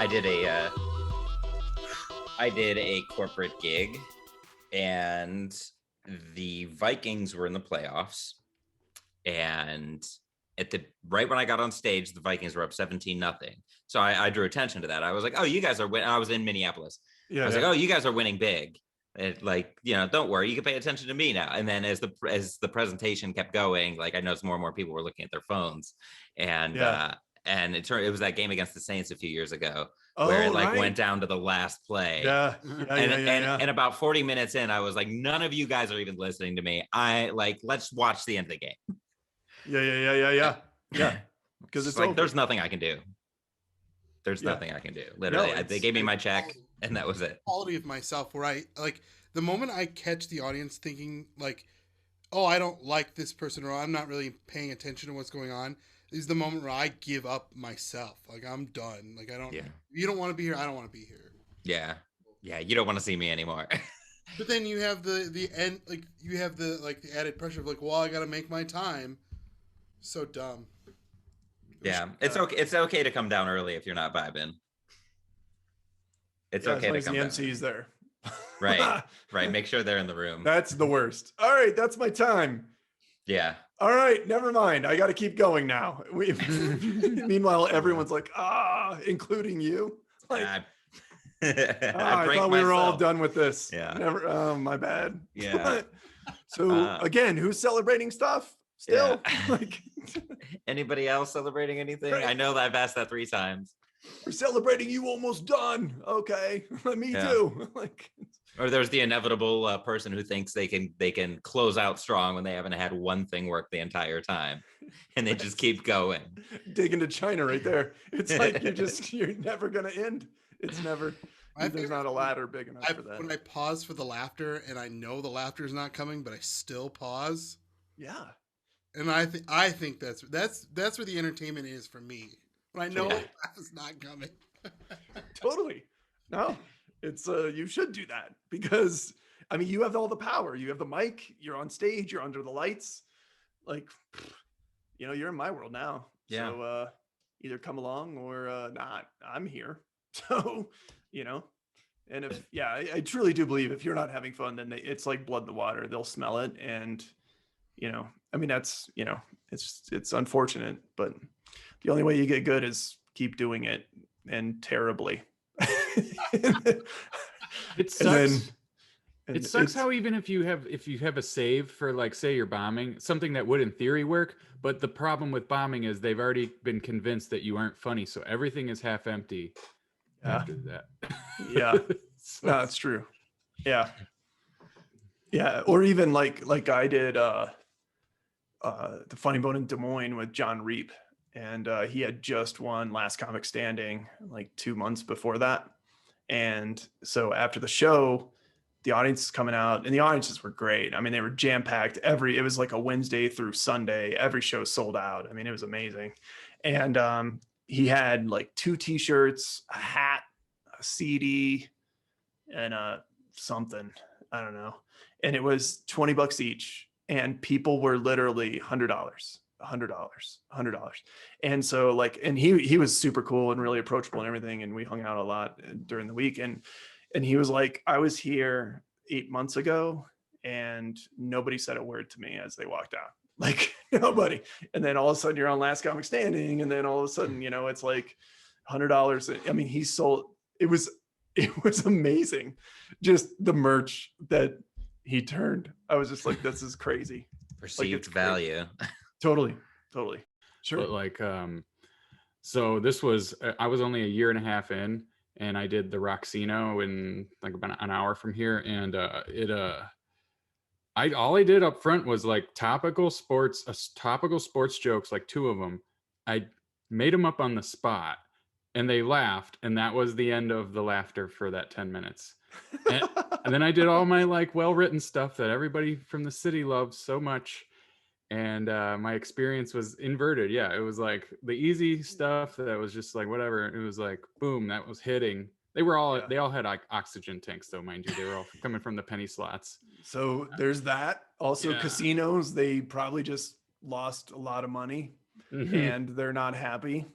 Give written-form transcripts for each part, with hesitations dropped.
I did a corporate gig, and the Vikings were in the playoffs, and right when I got on stage, the Vikings were up 17-0. So I drew attention to that. I was like, oh, you guys are winning. I was in Minneapolis. I was like, oh, you guys are winning big. Don't worry, you can pay attention to me now. And then as the presentation kept going, like I noticed more and more people were looking at their phones, and it was that game against the Saints a few years ago where it went down to the last play. And about 40 minutes in, I was like, none of you guys are even listening to me. Let's watch the end of the game. Yeah. Because it's like there's nothing I can do. There's nothing I can do. Literally, they gave me my check, and that was it. Quality of myself, where I like the moment I catch the audience thinking like, "Oh, I don't like this person," or "I'm not really paying attention to what's going on," is the moment where I give up myself. Like I'm done. Like I don't. Yeah. You don't want to be here. I don't want to be here. Yeah. You don't want to see me anymore. But then you have the end. Like you have the added pressure of like, well, I got to make my time. So dumb. Yeah, it's okay. It's okay to come down early if you're not vibing. It's okay to come down. The MC's there. Right. Make sure they're in the room. That's the worst. All right, that's my time. Yeah. All right, never mind. I got to keep going now. Meanwhile, everyone's like, including you. Like, I thought we were all done with this. Yeah. Never. Oh, my bad. Yeah. So again, who's celebrating stuff? Still, like anybody else celebrating anything? Right. I know that I've asked that 3 times. We're celebrating you almost done. Okay, me too. Or there's the inevitable person who thinks they can close out strong when they haven't had one thing work the entire time, and they just keep going. Dig into China right there. It's like you're never gonna end. It's never. There's not a ladder big enough for that. When I pause for the laughter, and I know the laughter is not coming, but I still pause. Yeah. And I think that's where the entertainment is for me. When I know it's not coming. Totally. No, it's you should do that because I mean you have all the power. You have the mic. You're on stage. You're under the lights. Like, you're in my world now. Yeah. So either come along or not. I'm here. So and if I truly do believe if you're not having fun, then it's like blood in the water. They'll smell it and. I mean, that's, it's unfortunate, but the only way you get good is keep doing it and terribly. It sucks. It sucks how even if you have a save for like, say you're bombing, something that would in theory work, but the problem with bombing is they've already been convinced that you aren't funny. So everything is half empty after that. Yeah, so, no, that's true. Yeah. Yeah. Or even like I did, the Funny Bone in Des Moines with John Reap, and he had just won Last Comic Standing like 2 months before that. And so after the show, the audience is coming out, and the audiences were great. I mean, they were jam-packed. It was like a Wednesday through Sunday. Every show sold out. I mean, it was amazing. And he had like 2 t-shirts, a hat, a CD, and something, I don't know. And it was $20 each. And people were literally $100. And so and he was super cool and really approachable and everything. And we hung out a lot during the week. And he was like, I was here 8 months ago and nobody said a word to me as they walked out. Like nobody. And then all of a sudden you're on Last Comic Standing. And then all of a sudden, it's like $100. I mean, he sold, it was amazing. Just the merch that he turned. I was just like, this is crazy. Perceived value. Totally. Sure. But so this was, I was only a year and a half in, and I did the Roxino in like about an hour from here. And all I did up front was like topical sports jokes, like 2 of them. I made them up on the spot and they laughed. And that was the end of the laughter for that 10 minutes. And then I did all my like well-written stuff that everybody from the city loves so much. And my experience was inverted. Yeah, it was like the easy stuff that was just like whatever. It was like, boom, that was hitting. They all had like oxygen tanks though, mind you. They were all coming from the penny slots. So there's that. Also casinos, they probably just lost a lot of money and they're not happy.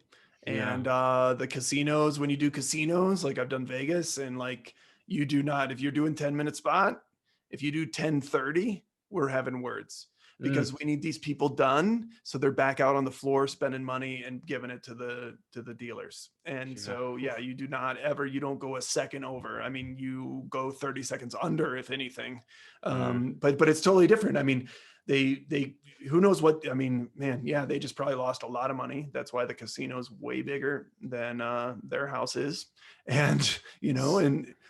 And the casinos, when you do casinos, like I've done Vegas, and like you do not, if you're doing 10-minute spot, if you do 10:30, we're having words, because we need these people done so they're back out on the floor spending money and giving it to the dealers. And so you do not ever, you don't go a second over. I mean, you go 30 seconds under, if anything. But it's totally different. I mean, they who knows what, I mean, man, they just probably lost a lot of money. That's why the casino's way bigger than their house is. And so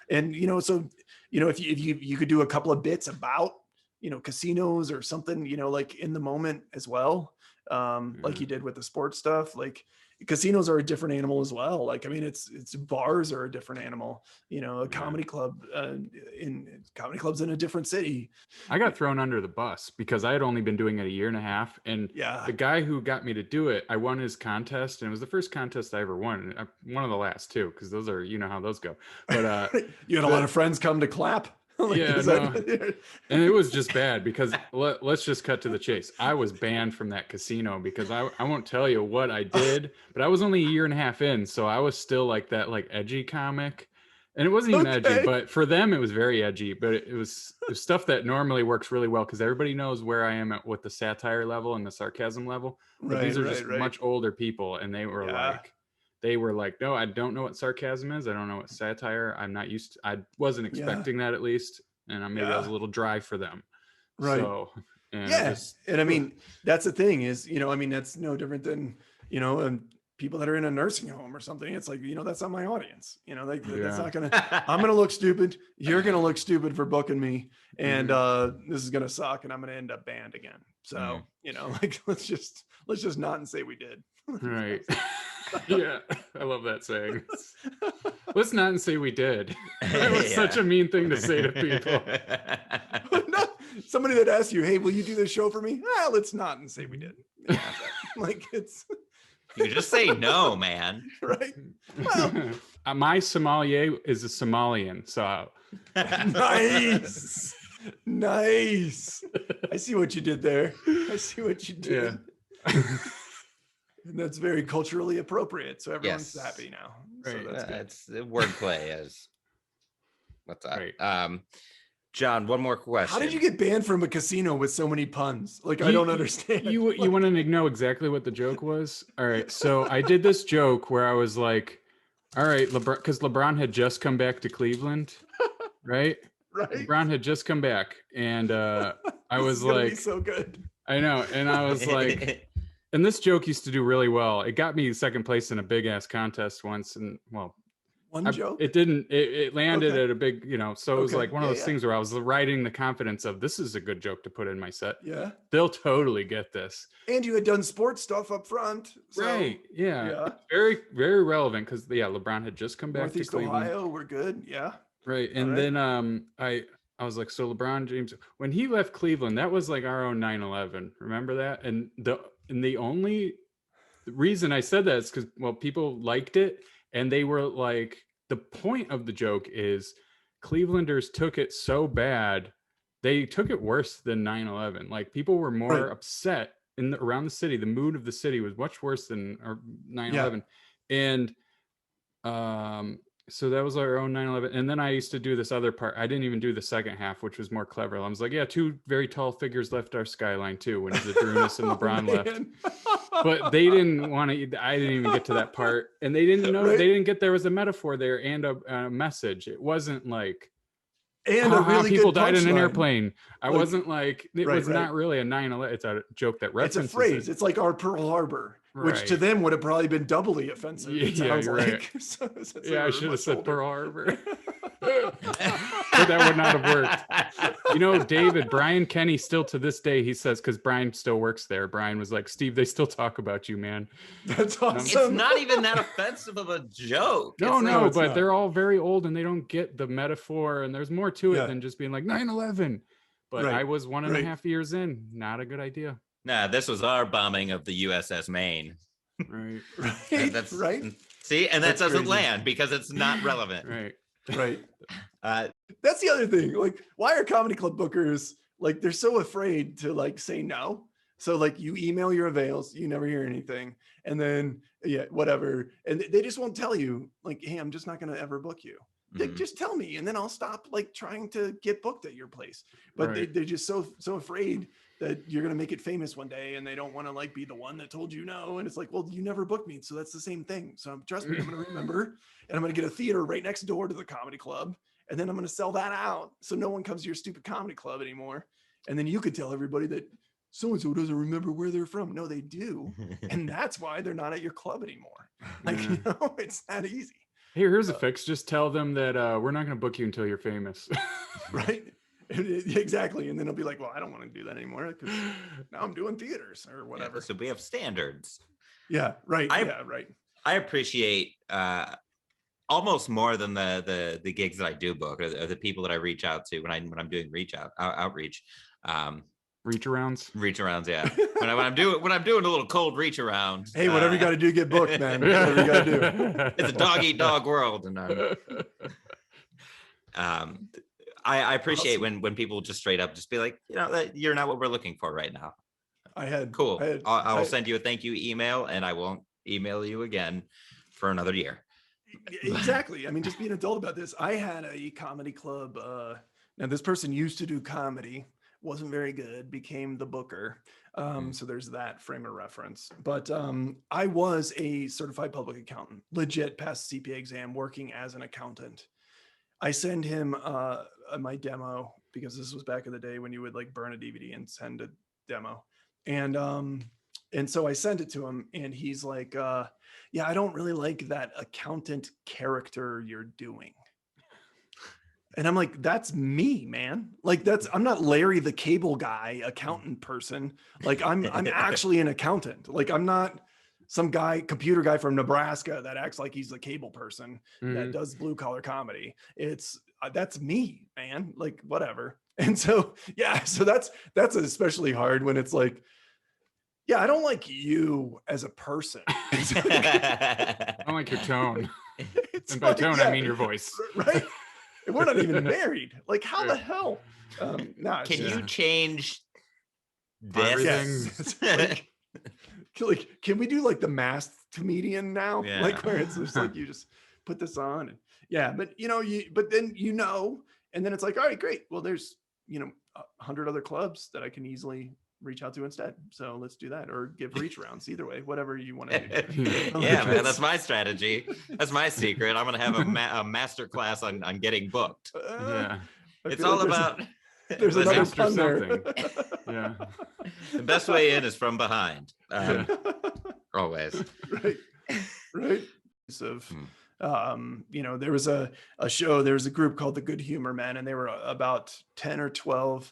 if you could do a couple of bits about casinos or something, like in the moment as well, like you did with the sports stuff. Like casinos are a different animal as well. Like, I mean, it's bars are a different animal, a comedy club, in comedy clubs in a different city. I got thrown under the bus because I had only been doing it a year and a half. And the guy who got me to do it, I won his contest, and it was the first contest I ever won. One of the last too, because those are, how those go. But you had a lot of friends come to clap. And it was just bad because let's just cut to the chase. I was banned from that casino because I won't tell you what I did, but I was only a year and a half in, so I was still like that, like edgy comic, and it wasn't even edgy, but for them it was very edgy. But it was stuff that normally works really well because everybody knows where I am at with the satire level and the sarcasm level. But these are just much older people, and they were like, no, I don't know what sarcasm is. I don't know what satire. I'm not used to, I wasn't expecting that, at least. And maybe I was a little dry for them. Right. So, and and I mean, that's the thing is, I mean, that's no different than, people that are in a nursing home or something. It's like, that's not my audience, that's not I'm going to look stupid. You're going to look stupid for booking me. And this is going to suck. And I'm going to end up banned again. So, like, let's just not and say we did. Right. Yeah, I love that saying. Let's not and say we did. That was such a mean thing to say to people. No, somebody that asks you, hey, will you do this show for me? Let's not and say we did. Like, it's you just say no, man. Right. Well, my sommelier is a Somalian, so nice. I see what you did there. Yeah. And that's very culturally appropriate. So everyone's happy now. Right. So that's good. It's wordplay as what's that? Right. John, one more question. How did you get banned from a casino with so many puns? Like, I don't understand. You want to know exactly what the joke was? All right. So I did this joke where I was like, all right, LeBron, because LeBron had just come back to Cleveland, right? Right. LeBron had just come back. And I was like, so good. I know. And I was like, and this joke used to do really well. It got me second place in a big ass contest once. And joke? It didn't, it landed at a big, so it was like one of those things where I was riding the confidence of, this is a good joke to put in my set. Yeah. They'll totally get this. And you had done sports stuff up front. So, right. Yeah. Very, very relevant because LeBron had just come back Northeast to Cleveland. Ohio, we're good. Yeah. Right. And then I was like, so LeBron James, when he left Cleveland, that was like our own 9/11. Remember that? And the only reason I said that is because, people liked it. And they were like, the point of the joke is Clevelanders took it so bad. They took it worse than 9/11. Like, people were more upset around the city. The mood of the city was much worse than 9/11. And so that was our own 9/11. And then I used to do this other part. I didn't even do the second half, which was more clever. I was like, two very tall figures left our skyline too, when the Drunas and LeBron left. But they didn't want to, I didn't even get to that part. And they didn't know, they didn't get there was a metaphor there and a message. It wasn't like, and a really people good died in an punchline. airplane. I wasn't like, it was not really a 9/11. It's a joke that references It's a phrase. It's like our Pearl Harbor, which to them would have probably been doubly offensive. It sounds you're like. Right. I should have said Pearl Harbor. But that would not have worked. David, Brian Kenny, still to this day, he says, because Brian still works there. Brian was like, Steve, they still talk about you, man. That's awesome. It's not even that offensive of a joke. No, but they're all very old and they don't get the metaphor. And there's more to it than just being like 9/11. But I was 1.5 years in. Not a good idea. Nah, this was our bombing of the USS Maine. Right. That's right. See, and that That's doesn't crazy. land because it's not relevant. Right. That's the other thing. Like, why are comedy club bookers like, they're so afraid to like say no? So like you email your avails, you never hear anything. And then, yeah, whatever. And they just won't tell you like, hey, I'm just not going to ever book you. Like, Mhm. just tell me, and then I'll stop like trying to get booked at your place. But Right. they're just so afraid that you're going to make it famous one day, and they don't want to like be the one that told you no. And it's like, well, you never booked me. So that's the same thing. So trust me, I'm going to remember, and I'm going to get a theater right next door to the comedy club. And then I'm going to sell that out. So no one comes to your stupid comedy club anymore. And then you could tell everybody that so-and-so doesn't remember where they're from. No, they do. And that's why they're not at your club anymore. Like, you know, it's that easy. Here's a fix. Just tell them that we're not going to book you until you're famous. Right. Exactly. And then it'll be like, well, I don't want to do that anymore because now I'm doing theaters or whatever. Yeah, so we have standards. Yeah. Right. I appreciate almost more than the gigs that I do book or the people that I reach out to when I'm doing outreach. Reach arounds. Yeah. when I'm doing a little cold reach around. Hey, whatever you got to do, get booked, man. Whatever you got to do. It's a dog eat dog world, and I appreciate when people just straight up just be like, you know, that you're not what we're looking for right now. Cool. I will send you a thank you email, and I won't email you again for another year. Exactly. I mean, just be an adult about this. I had a comedy club. Now this person used to do comedy, wasn't very good, became the booker. So there's that frame of reference. But I was a certified public accountant, legit passed the CPA exam, working as an accountant. I send him my demo because this was back in the day when you would like burn a DVD and send a demo. And so I sent it to him, and he's like, yeah, I don't really like that accountant character you're doing. And I'm like, that's me, man. Like I'm not Larry the Cable Guy accountant person. Like I'm actually an accountant. Like I'm not some computer guy from Nebraska that acts like he's the cable person that does blue collar comedy. That's me, man. Like whatever. And so, yeah, so that's especially hard when it's like, yeah, I don't like you as a person. I don't like your tone. And by tone, I mean your voice. Right? We're not even married. Like, how the hell? Can you change this? Yes. Like, can we do like the masked comedian now? Yeah. Like where it's just like you just put this on, and yeah, but but then and then it's like, all right, great. Well, there's 100 other clubs that I can easily reach out to instead. So let's do that, or give reach rounds. Either way, whatever you want to do. Yeah, man, that's my strategy. That's my secret. I'm gonna have a master class on getting booked. Yeah, it's all about. There's another pun there. Yeah, the best way in is from behind. Always. Right. There was a show. There was a group called the Good Humor Men, and they were about 10 or 12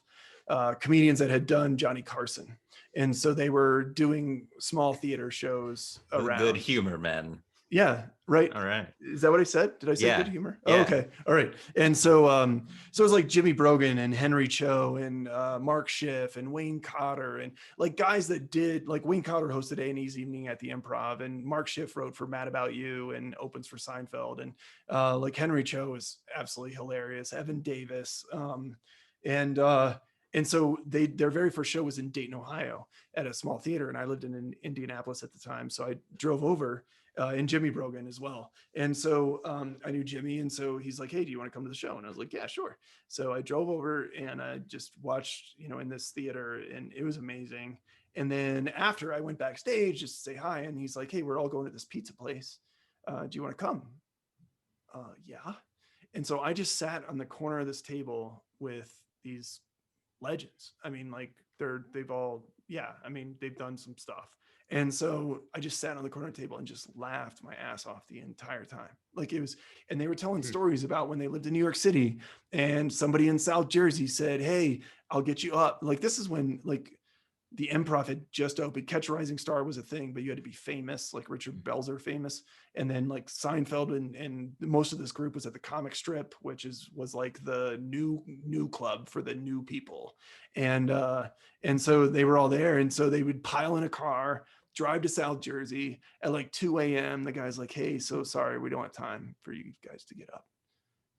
comedians that had done Johnny Carson, and so they were doing small theater shows around. Good Humor Men. Yeah, right. All right. Is that what I said? Did I say good humor? Yeah. Oh, okay. All right. And so so it was like Jimmy Brogan and Henry Cho and Mark Schiff and Wayne Cotter, and like guys that did, like Wayne Cotter hosted A&E's Evening at the Improv, and Mark Schiff wrote for Mad About You and opens for Seinfeld, and like Henry Cho is absolutely hilarious. Evan Davis. And so their very first show was in Dayton, Ohio at a small theater. And I lived in Indianapolis at the time. So I drove over, and Jimmy Brogan as well. And so I knew Jimmy. And so he's like, hey, do you want to come to the show? And I was like, yeah, sure. So I drove over and I just watched, in this theater, and it was amazing. And then after I went backstage just to say hi, and he's like, hey, we're all going to this pizza place. Do you want to come? Yeah. And so I just sat on the corner of this table with these legends. I mean, like they've done some stuff. And so I just sat on the corner table and just laughed my ass off the entire time. Like it was, and they were telling stories about when they lived in New York City, and somebody in South Jersey said, hey, I'll get you up. Like this is when like the Improv had just opened. Catch a Rising Star was a thing, but you had to be famous, like Richard Belzer famous. And then like Seinfeld and most of this group was at the Comic Strip, which was like the new club for the new people. And so they were all there. And so they would pile in a car, drive to South Jersey at like 2 a.m. The guy's like, hey, so sorry, we don't have time for you guys to get up.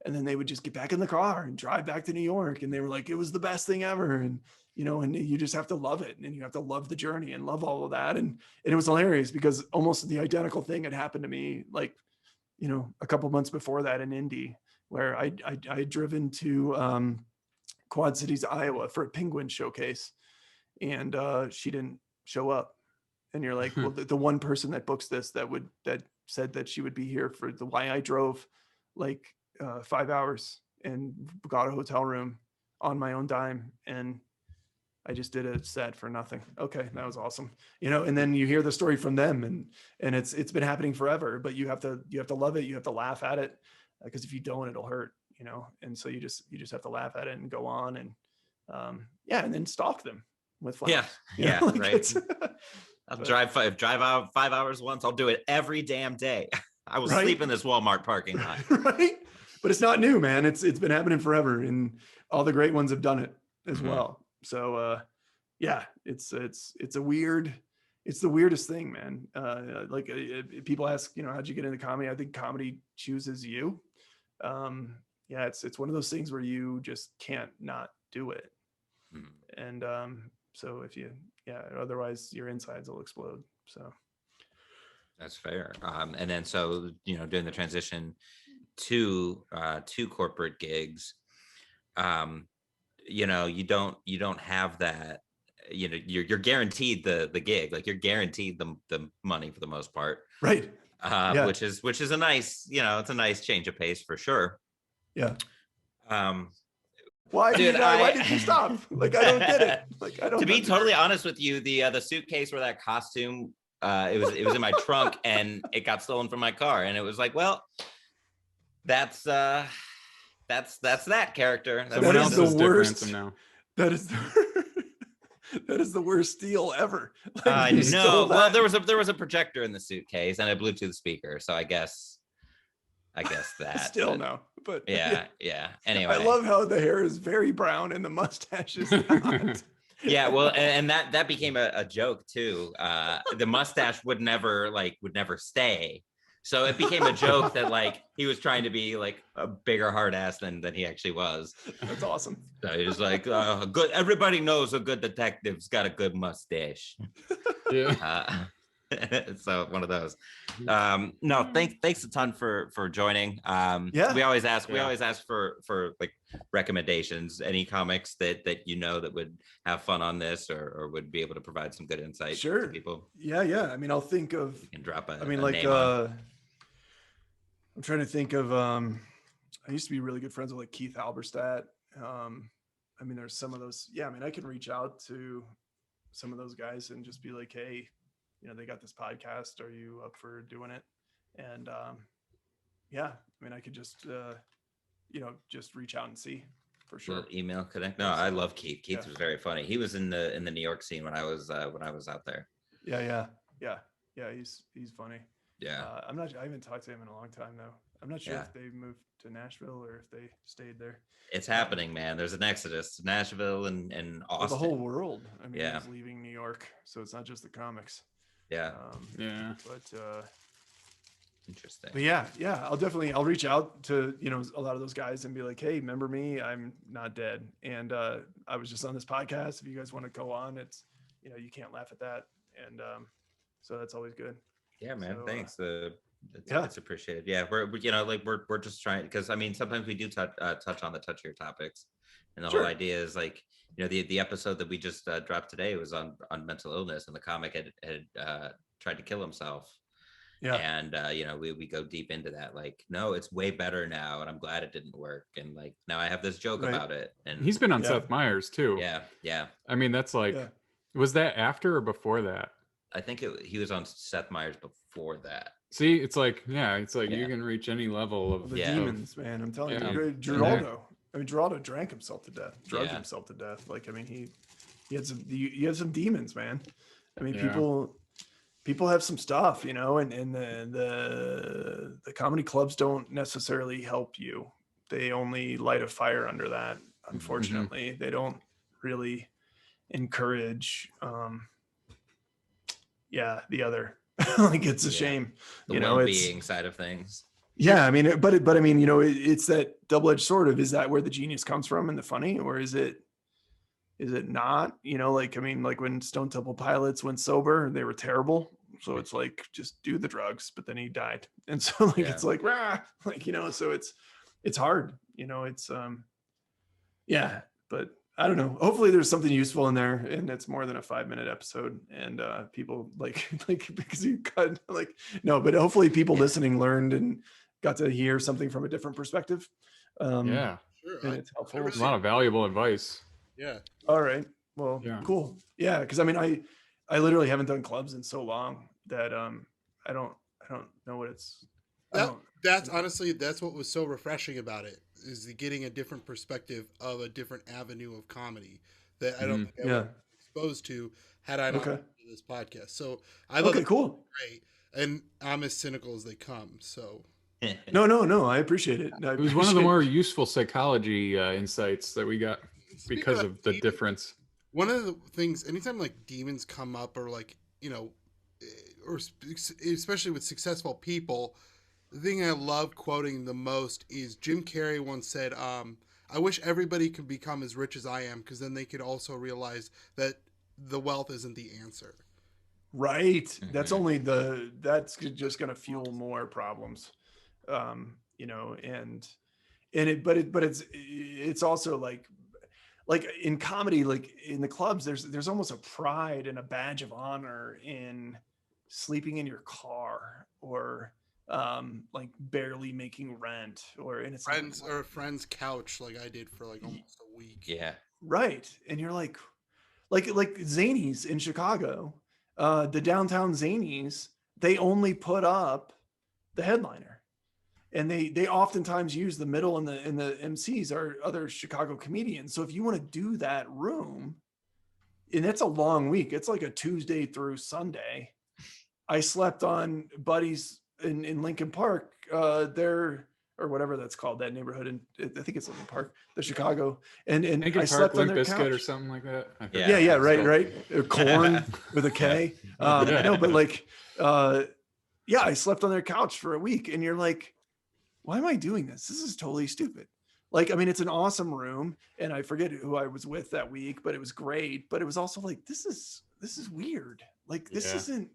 And then they would just get back in the car and drive back to New York. And they were like, it was the best thing ever. And, you know, and you just have to love it. And you have to love the journey and love all of that. And it was hilarious because almost the identical thing had happened to me, like, you know, a couple months before that in Indy, where I had driven to Quad Cities, Iowa for a penguin showcase. And she didn't show up. And you're like, well, the one person that books this, that said that she would be here for the why I drove like 5 hours and got a hotel room on my own dime. And I just did a set for nothing. Okay. That was awesome. You know, and then you hear the story from them and it's been happening forever, but you have to love it. You have to laugh at it because if you don't, it'll hurt, you know? And so you just have to laugh at it and go on and and then stalk them with flowers. Yeah. Like Right. I'll drive out 5 hours once. I'll do it every damn day. I will sleep in this Walmart parking lot. Right. But it's not new, man. It's been happening forever. And all the great ones have done it as well. So it's the weirdest thing, man. People ask, you know, how'd you get into comedy? I think comedy chooses you. It's one of those things where you just can't not do it. And so if you otherwise your insides will explode. So that's fair. And then so, you know, doing the transition to corporate gigs, you know, you don't have that, you know, you're guaranteed the gig, like you're guaranteed the money for the most part. Right. Which is a nice, you know, it's a nice change of pace for sure. Yeah. Why did you stop? Like, I don't get it. Like, I don't. To be totally honest with you, the suitcase where that costume, it was in my trunk and it got stolen from my car, and it was like, well, that's that character. Someone else is Dick Ransom now. That is the worst steal ever. Like, I know. Well, there was a projector in the suitcase and a Bluetooth speaker, so I guess that. Still no, but yeah. Anyway, I love how the hair is very brown and the mustache is not. Yeah, well, and that became a joke too. The mustache would never stay, so it became a joke that like he was trying to be like a bigger hard ass than he actually was. That's awesome. So he was like, good. Everybody knows a good detective's got a good mustache. Yeah. So one of those. No, thanks a ton for joining. We always ask for like recommendations, any comics that you know that would have fun on this or would be able to provide some good insight to people. Yeah. I mean, I'll think of, you can drop a name on. I'm trying to think of I used to be really good friends with like Keith Halberstadt. I mean, there's some of those. Yeah, I mean, I can reach out to some of those guys and just be like, hey, you know, they got this podcast. Are you up for doing it? And I mean, I could just just reach out and see for sure. Well, email connect. No, I love Keith. Keith was very funny. He was in the New York scene when I was out there. Yeah. He's funny. Yeah. I haven't talked to him in a long time though. I'm not sure if they moved to Nashville or if they stayed there. It's happening, man. There's an exodus to Nashville and Austin. Well, the whole world. I mean, he's leaving New York, so it's not just the comics. Yeah. But interesting. But I'll reach out to, you know, a lot of those guys and be like, hey, remember me? I'm not dead. And I was just on this podcast. If you guys want to go on, it's, you know, you can't laugh at that. And so that's always good. Yeah, man. So, thanks. It's appreciated. Yeah, we're just trying, because I mean, sometimes we do touch on the touchier topics, and the whole idea is like, you know, the episode that we just dropped today was on mental illness, and the comic had tried to kill himself. Yeah, and you know, we go deep into that. Like, no, it's way better now, and I'm glad it didn't work. And like now I have this joke about it. And he's been on Seth Meyers too. Yeah. I mean, that's like, was that after or before that? I think he was on Seth Meyers before that. See, it's like you can reach any level of the demons, man. I'm telling you, Geraldo. I mean, Geraldo drank himself to death, drugged himself to death. Like, I mean, he had some demons, man. I mean, people have some stuff, you know, and the comedy clubs don't necessarily help you. They only light a fire under that. Unfortunately, they don't really encourage, the other. Like, it's a shame, the well-being side of things. Yeah, I mean, but I mean, you know, it's that double-edged sword of, is that where the genius comes from and the funny, or is it not? You know, like, I mean, like when Stone Temple Pilots went sober, they were terrible. So it's like, just do the drugs, but then he died. And so like, Yeah. it's like, rah, like, you know, so it's hard, you know, it's, yeah, but I don't know. Hopefully there's something useful in there, and it's more than a 5-minute episode, and people like because you cut like, no, but hopefully people listening learned and got to hear something from a different perspective. Yeah. Sure. And it's helpful. really- A lot of valuable advice. Yeah. All right. Well, Yeah. cool. Yeah, because I mean, I literally haven't done clubs in so long that I don't know what it's. I That, don't, that's honestly, that's what was so refreshing about it, is getting a different perspective of a different avenue of comedy that I don't think I would have been exposed to had I not Okay. listened to this podcast. So I thought Okay, that cool. was great, and I'm as cynical as they come. So No, I appreciate it. It was one of the more useful psychology insights that we got Speaking because about of the demons, difference. one of the things, anytime like demons come up, or like, you know, or especially with successful people, the thing I love quoting the most is Jim Carrey once said, I wish everybody could become as rich as I am, because then they could also realize that the wealth isn't the answer. Right. That's only that's just going to fuel more problems. You know, and but it's also like in comedy, like in the clubs, there's almost a pride and a badge of honor in sleeping in your car, or like barely making rent, or and it's Friends, like, or a friend's couch, like I did for like almost a week. Yeah. right. And you're like Zanies in Chicago, the downtown Zanies, they only put up the headliner, and they oftentimes use the middle, and the MCs are other Chicago comedians. So if you want to do that room, and it's a long week, it's like a Tuesday through Sunday. I slept on buddies in Lincoln Park, there, or whatever that's called, that neighborhood, and I think it's Lincoln Park, the Chicago, and Lincoln I Park, slept on Limp their Biscuit, or couch. something like that. I forget. Yeah, Yeah. right. Corn with a K. Yeah. No, but like, yeah, I slept on their couch for a week, and you're like, why am I doing this? This is totally stupid. Like, I mean, it's an awesome room, and I forget who I was with that week, but it was great. But it was also like, this is weird. Like, this Yeah. isn't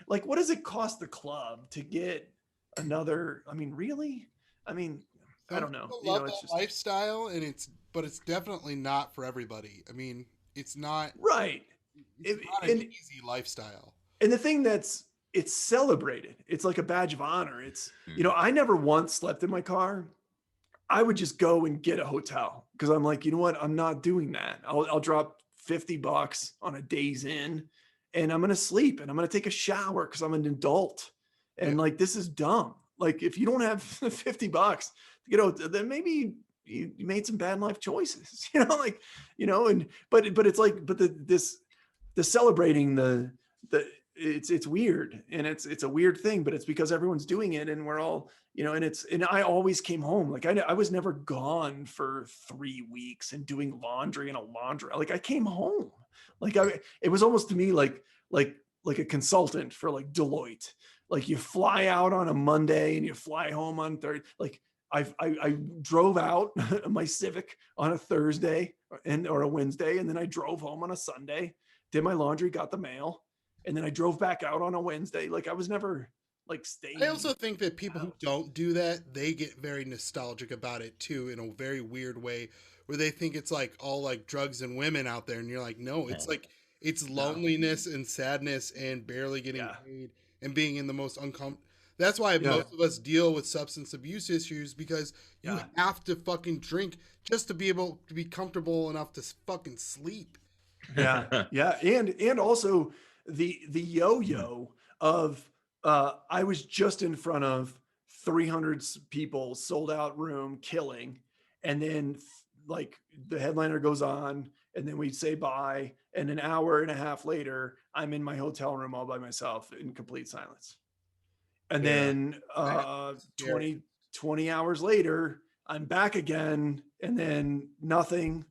like, what does it cost the club to get another? I mean, really? I mean, I don't know. People You love know, that it's just lifestyle, and but it's definitely not for everybody. I mean, it's not right. it's not an easy lifestyle. And the thing it's celebrated. It's like a badge of honor. It's, you know, I never once slept in my car. I would just go and get a hotel, because I'm like, you know what? I'm not doing that. I'll drop $50 on a day's in, and I'm going to sleep, and I'm going to take a shower because I'm an adult. And like, this is dumb. Like, if you don't have $50, you know, then maybe you made some bad life choices, you know, like, you know, and, but it's like, but the celebrating the it's weird, and it's a weird thing, but it's because everyone's doing it, and we're all, you know, and I always came home. Like, I was never gone for 3 weeks and doing laundry in a laundry. Like, I came home. Like, it was almost to me like a consultant for like Deloitte. Like, you fly out on a Monday and you fly home on Thursday. Like, I drove out my Civic on a Thursday or a Wednesday, and then I drove home on a Sunday, did my laundry, got the mail, and then I drove back out on a Wednesday. Like, I was never like staying. I also think that people who don't do that, they get very nostalgic about it too, in a very weird way, where they think it's like all like drugs and women out there, and you're like, no, it's like, it's loneliness and sadness and barely getting paid and being in the most uncomfortable. That's why most of us deal with substance abuse issues, because you have to fucking drink just to be able to be comfortable enough to fucking sleep. Yeah. And also the yo-yo of, I was just in front of 300 people, sold out room, killing. And then like the headliner goes on, and then we say bye. And an hour and a half later, I'm in my hotel room all by myself in complete silence. And then 20 hours later, I'm back again, and then nothing.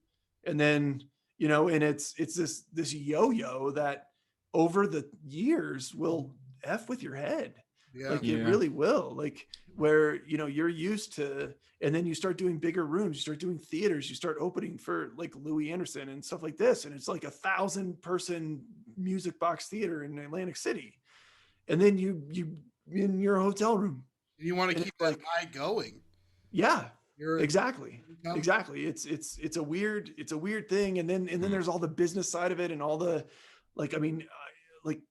And then, you know, and it's this yo-yo that over the years will F with your head. Yeah. Like it Yeah. really will. Like where, you know, you're used to, and then you start doing bigger rooms, you start doing theaters, you start opening for like Louis Anderson and stuff like this. And it's like 1,000-person music box theater in Atlantic City. And then you in your hotel room. You want to And keep it's that like, high going. yeah, You're exactly. income. Exactly. It's a weird thing. And then there's all the business side of it and all the, like, I mean, like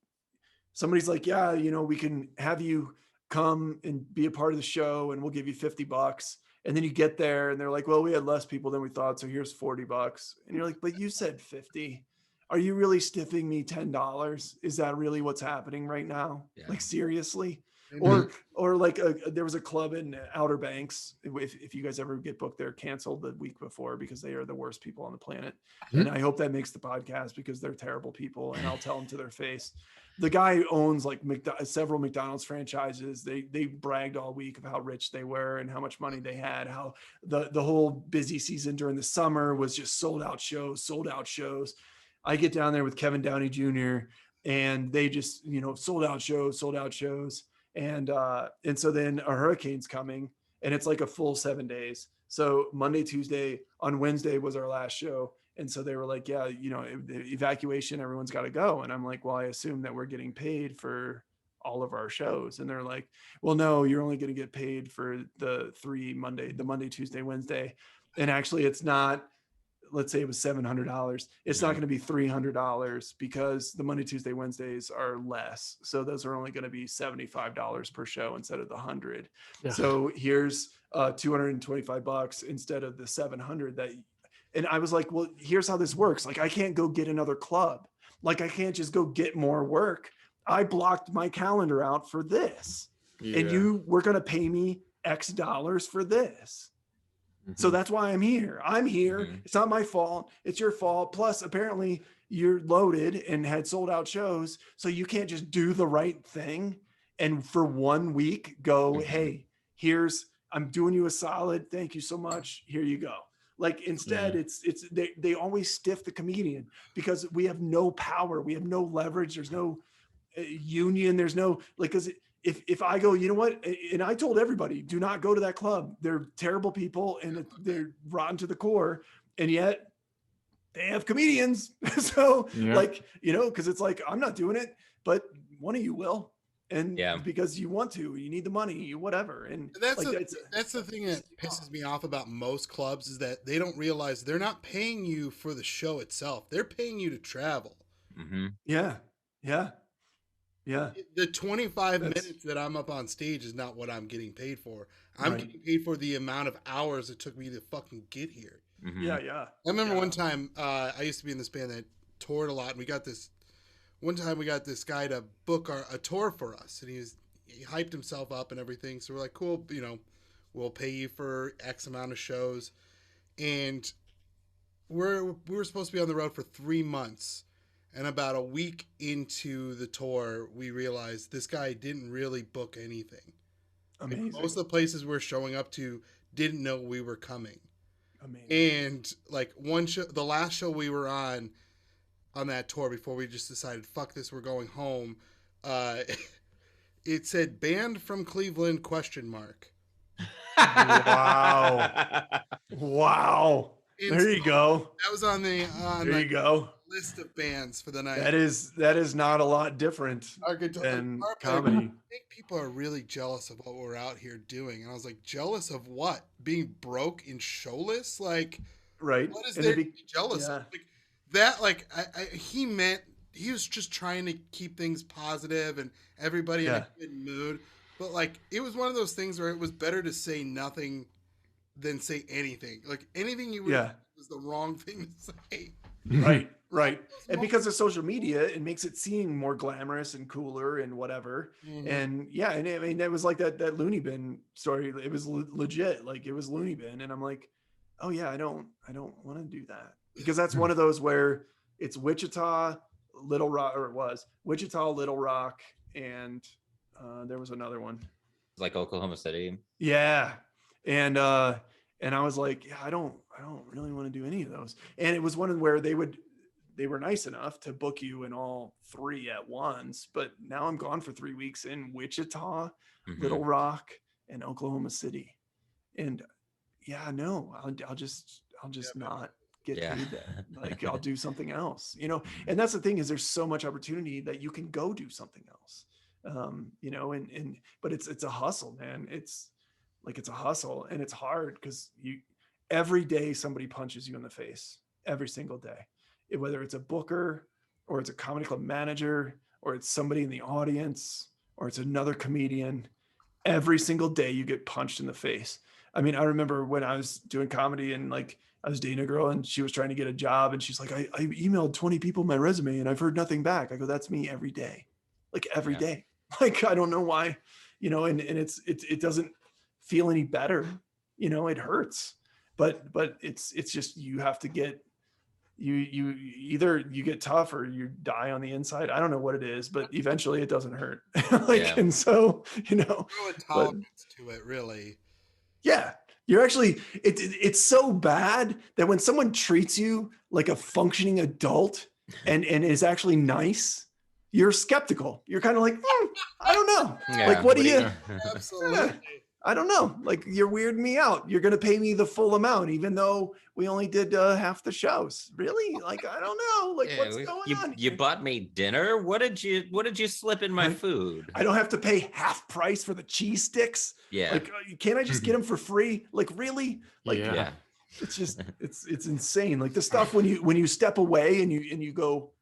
somebody's like, yeah, you know, we can have you come and be a part of the show and we'll give you $50. And then you get there and they're like, well, we had less people than we thought. So here's $40. And you're like, but you said 50. Are you really stiffing me $10? Is that really what's happening right now? Yeah. Like seriously? Mhm. Or like there was a club in Outer Banks. If you guys ever get booked there, canceled the week before because they are the worst people on the planet. And I hope that makes the podcast because they're terrible people and I'll tell them to their face. The guy owns like several McDonald's franchises. They bragged all week of how rich they were and how much money they had, how the whole busy season during the summer was just sold out shows. I get down there with Kevin Downey Jr. and they just, you know, sold out shows. And so then a hurricane's coming and it's like a full 7 days. So Monday, Tuesday, on Wednesday was our last show. And so they were like, yeah, you know, the evacuation, everyone's got to go. And I'm like, well, I assume that we're getting paid for all of our shows. And they're like, well, no, you're only going to get paid for the Monday, Tuesday, Wednesday. And actually it's not, let's say it was $700. It's not going to be $300 because the Monday, Tuesday, Wednesdays are less. So those are only going to be $75 per show instead of the 100. Yeah. So here's $225 instead of the 700 that. And I was like, well, here's how this works. Like, I can't go get another club. Like, I can't just go get more work. I blocked my calendar out for this. Yeah. And you were going to pay me X dollars for this. So that's why I'm here. I'm here. It's not my fault. It's your fault. Plus, apparently, you're loaded and had sold out shows. So you can't just do the right thing. And for 1 week, go, hey, I'm doing you a solid. Thank you so much. Here you go. Like instead, they always stiff the comedian because we have no power. We have no leverage. There's no union. There's no, like, because if I go, you know what? And I told everybody, do not go to that club. They're terrible people and they're rotten to the core. And yet they have comedians. So like, you know, because it's like, I'm not doing it, but one of you will. And because you want to, you need the money, whatever. And that's like, that's the thing that pisses me off about most clubs is that they don't realize they're not paying you for the show itself. They're paying you to travel. Yeah. The 25 minutes that I'm up on stage is not what I'm getting paid for. I'm getting paid for the amount of hours it took me to fucking get here. Yeah. I remember one time I used to be in this band that toured a lot, and we got this guy to book a tour for us, and he hyped himself up and everything. So we're like, cool, you know, we'll pay you for X amount of shows, and we were supposed to be on the road for 3 months. And about a week into the tour, we realized this guy didn't really book anything. Amazing. Like, most of the places we're showing up to didn't know we were coming. Amazing. And like one show, the last show we were on that tour before we just decided, fuck this, we're going home. It said banned from Cleveland ? Wow. There you go. That was on the there you go. list of bands for the night. That is not a lot different than comedy. I think people are really jealous of what we're out here doing. And I was like, jealous of what? Being broke and showless? Like, right. What is there to be jealous of? Like, that, like, he was just trying to keep things positive and everybody in a good mood. But like, it was one of those things where it was better to say nothing than say anything. Like, anything you would was the wrong thing to say. Right. And because of social media, it makes it seem more glamorous and cooler and whatever. And and I mean, it was like that Looney Bin story. It was legit. Like, it was Looney Bin. And I'm like, oh yeah, I don't want to do that, because that's one of those where it's Wichita, Little Rock, or it was Wichita, Little Rock, and there was another one. Like Oklahoma City. Yeah. And I was like, yeah, I don't really want to do any of those. And it was one where they would they were nice enough to book you in all 3 at once, but now I'm gone for 3 weeks in Wichita, Little Rock, and Oklahoma City. And yeah, no, I'll just not get paid that. Like I'll do something else, you know? And that's the thing, is there's so much opportunity that you can go do something else. You know, but it's a hustle, man. It's a hustle, and it's hard because every day somebody punches you in the face, every single day, whether it's a booker or it's a comedy club manager or it's somebody in the audience or it's another comedian. Every single day you get punched in the face. I mean, I remember when I was doing comedy and like I was dating a girl and she was trying to get a job and she's like, I emailed 20 people my resume and I've heard nothing back. I go, that's me every day, like every day. Like, I don't know why, you know, and it doesn't feel any better, you know, it hurts, but it's just, you have to get, you either you get tough or you die on the inside. I don't know what it is, but eventually it doesn't hurt. Like, and so, you know, tolerance to it, really. Yeah. You're actually, it's so bad that when someone treats you like a functioning adult and is actually nice, you're skeptical. You're kind of like, I don't know. Like, what do you? Absolutely. I don't know. Like, you're weirding me out. You're going to pay me the full amount, even though we only did half the shows. Really? Like, I don't know. Like, what's going on? You bought me dinner. What did you slip in my food? I don't have to pay half price for the cheese sticks. Yeah. Like, can't I just get them for free? Like, really? Like, yeah. It's just, it's insane. Like the stuff when you step away and you go,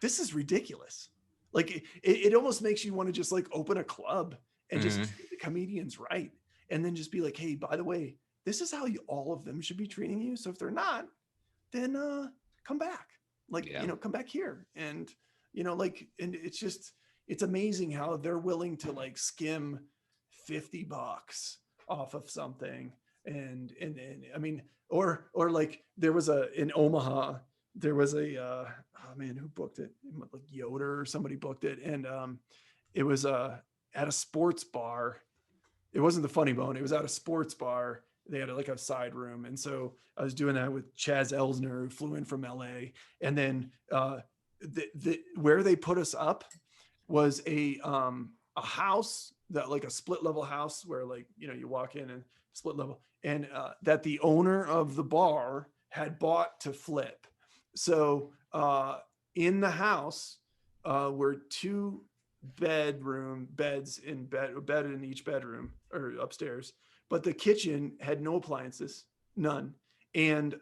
this is ridiculous. Like it almost makes you want to just like open a club and just treat the comedians right. And then just be like, hey, by the way, this is how all of them should be treating you. So if they're not, then come back. Like, you know, come back here. And, you know, like, and it's amazing how they're willing to like skim $50 off of something. And I mean, or like there was in Omaha, there was oh man, who booked it? Like Yoder or somebody booked it. And it was at a sports bar. It wasn't the Funny Bone. It was at a sports bar. They had like a side room. And so I was doing that with Chaz Elsner, who flew in from LA. And then where they put us up was a house that like a split level house where like, you know, you walk in and split level, and that the owner of the bar had bought to flip. So in the house were 2 beds in bed in each bedroom or upstairs, but the kitchen had no appliances, none. And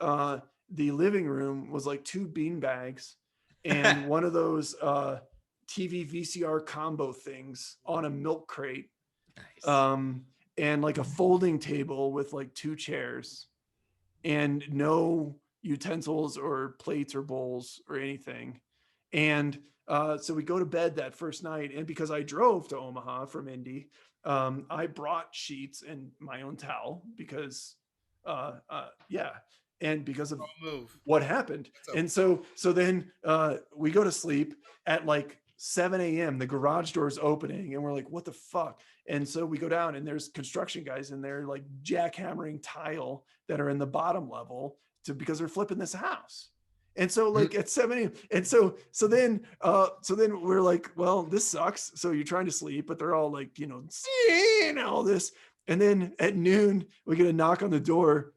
the living room was like 2 bean bags and one of those TV VCR combo things on a milk crate. Nice. And like a folding table with like 2 chairs and no utensils or plates or bowls or anything. And so we go to bed that first night. And because I drove to Omaha from Indy, I brought sheets and my own towel because, and because of what happened. And so then we go to sleep at like 7 a.m. The garage door's opening and we're like, what the fuck? And so we go down and there's construction guys and they're like jackhammering tile that are in the bottom level because they're flipping this house. And so like at 7 a.m. And so then we're like, well, this sucks. So you're trying to sleep, but they're all like, you know, seeing all this. And then at noon, we get a knock on the door.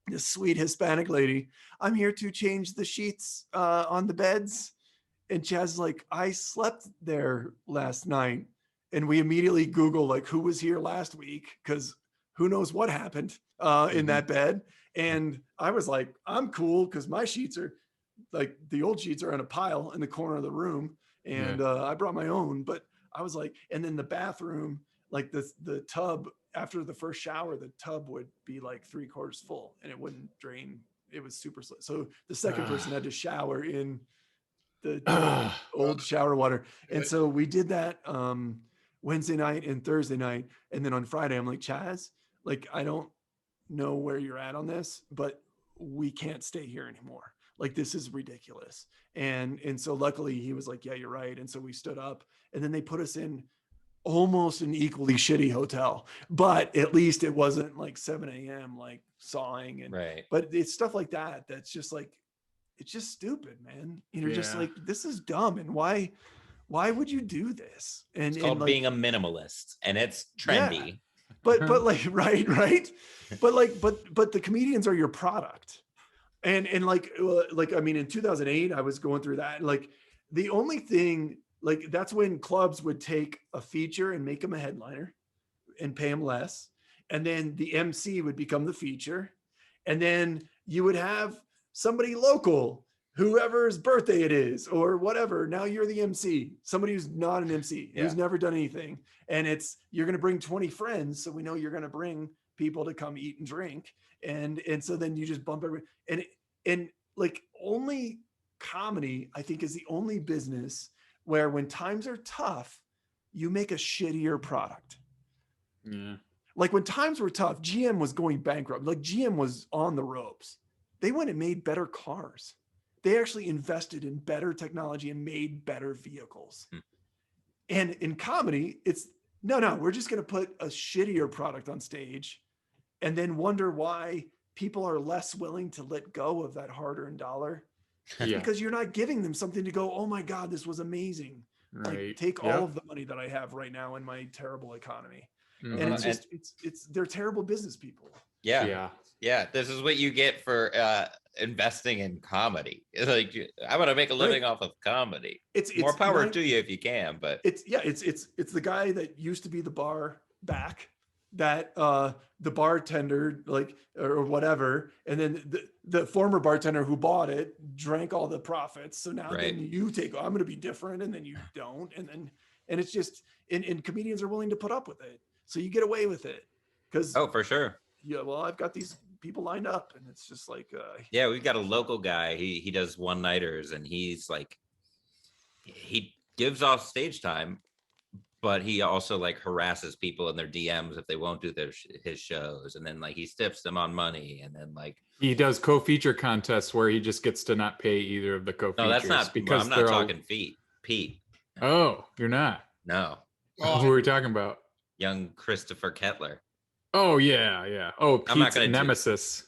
This sweet Hispanic lady, I'm here to change the sheets on the beds. And Chaz's like, I slept there last night. And we immediately Google like who was here last week, because who knows what happened in that bed. And I was like, I'm cool because my sheets are like the old sheets are in a pile in the corner of the room. And I brought my own, but I was like, and then the bathroom, like the tub, after the first shower, the tub would be like 3/4 full and it wouldn't drain. It was super slow. So the second person had to shower in the old shower water. And so we did that Wednesday night and Thursday night. And then on Friday, I'm like, Chaz, like, I don't know where you're at on this, but we can't stay here anymore. Like, this is ridiculous. And so luckily he was like, yeah, you're right. And so we stood up and then they put us in almost an equally shitty hotel, but at least it wasn't like 7 a.m. like sawing. And, but it's stuff like that. That's just like, it's just stupid, man. You're just Yeah. like, this is dumb. And why would you do this? And It's called like, being a minimalist, and it's trendy. but like, right. But like, but the comedians are your product. And like, I mean, in 2008, I was going through that. And like, the only thing, like, that's when clubs would take a feature and make them a headliner and pay them less. And then the MC would become the feature. And then you would have somebody local, whoever's birthday it is or whatever. Now you're the MC, somebody who's not an MC, who's never done anything. And you're going to bring 20 friends. So we know you're going to bring people to come eat and drink. And so then you just bump every, and like, only comedy, I think, is the only business where when times are tough, you make a shittier product. Yeah. Like when times were tough, GM was going bankrupt. Like GM was on the ropes. They went and made better cars. They actually invested in better technology and made better vehicles. And in comedy, it's no, we're just going to put a shittier product on stage and then wonder why people are less willing to let go of that hard-earned dollar. Yeah. Because you're not giving them something to go, oh my God, this was amazing. Right. Like, take all of the money that I have right now in my terrible economy. Mhm. And it's just, they're terrible business people. Yeah. This is what you get for investing in comedy. It's like, I want to make a living off of comedy. It's more power to you if you can, but it's the guy that used to be the bar back, that the bartender, like, or whatever, and then the former bartender who bought it drank all the profits. So now then you take, I'm going to be different, and then you don't, and it's just, and comedians are willing to put up with it, so you get away with it because for sure. Yeah, well, I've got these people lined up, and it's just like, we've got a local guy. He does one-nighters, and he's like, he gives off stage time, but he also like harasses people in their DMs if they won't do his shows, and then like he stiffs them on money, and then like he does co-feature contests where he just gets to not pay either of the co-features. No, that's not because I'm not talking Pete. Oh, you're not. No. Who are we talking about? Young Christopher Kettler. Oh yeah. Oh, Pete's nemesis.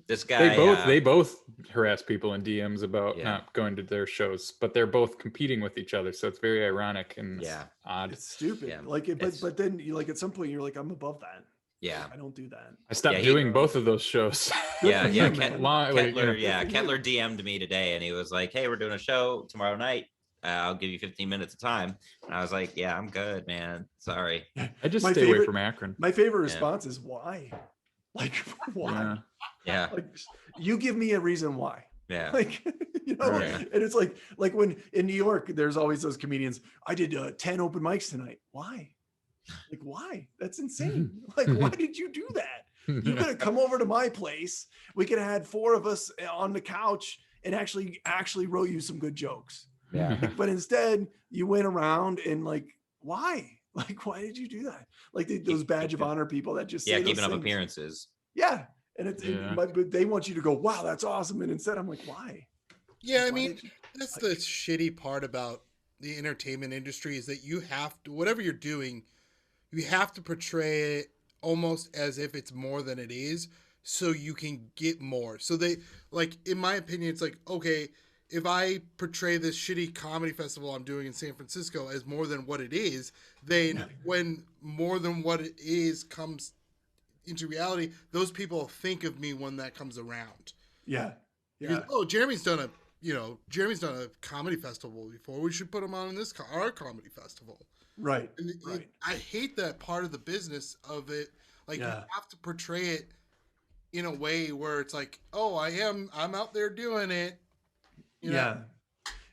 This guy. They both harass people in DMs about not going to their shows, but they're both competing with each other, so it's very ironic and odd. It's stupid. Yeah. Like, but then you, like, at some point you're like, I'm above that. Yeah, I don't do that. I stopped doing both of those shows. Kettler DM'd me today, and he was like, "Hey, we're doing a show tomorrow night. I'll give you 15 minutes of time." And I was like, "Yeah, I'm good, man. Sorry." I just stay away from Akron. My favorite response is why? Like, why? Yeah. Like, you give me a reason why. Yeah. Like, you know, and it's like when in New York, there's always those comedians. I did 10 open mics tonight. Why? Like, why? That's insane. Like, why did you do that? You could have come over to my place. We could have had 4 of us on the couch and actually wrote you some good jokes. Yeah. But instead, you went around and like, why? Like, why did you do that? Like those badge of honor people that just say keeping those up things. Appearances. Yeah, and but they want you to go, wow, that's awesome. And instead, I'm like, why? Yeah, I mean, that's the shitty part about the entertainment industry is that you have to, whatever you're doing, you have to portray it almost as if it's more than it is, so you can get more. So they, like, in my opinion, it's like, okay, if I portray this shitty comedy festival I'm doing in San Francisco as more than what it is, then when more than what it is comes into reality, those people think of me when that comes around. Yeah. Because, Jeremy's done a comedy festival before. We should put him on in our comedy festival. Right. And I hate that part of the business of it. Like, you have to portray it in a way where it's like, oh, I'm out there doing it. You know?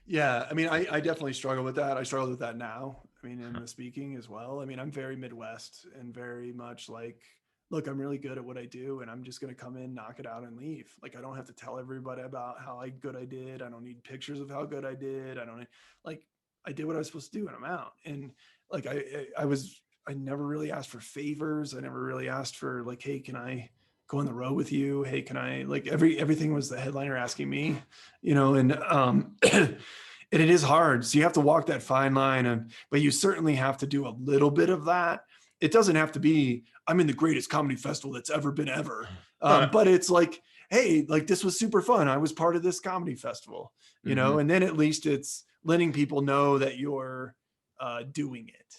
Yeah. I mean, I definitely struggle with that. I struggle with that now. I mean, in the speaking as well. I mean, I'm very Midwest and very much like, look, I'm really good at what I do, and I'm just going to come in, knock it out, and leave. Like, I don't have to tell everybody about how good I did. I don't need pictures of how good I did. I don't need, like, I did what I was supposed to do, and I'm out. And like, I never really asked for favors. I never really asked for like, hey, can I go on the road with you? Hey, can I, like, everything was the headliner asking me, you know, and and it is hard. So you have to walk that fine line, but you certainly have to do a little bit of that. It doesn't have to be, I'm in the greatest comedy festival that's ever been ever. But it's like, hey, like this was super fun. I was part of this comedy festival, you know, and then at least it's letting people know that you're doing it,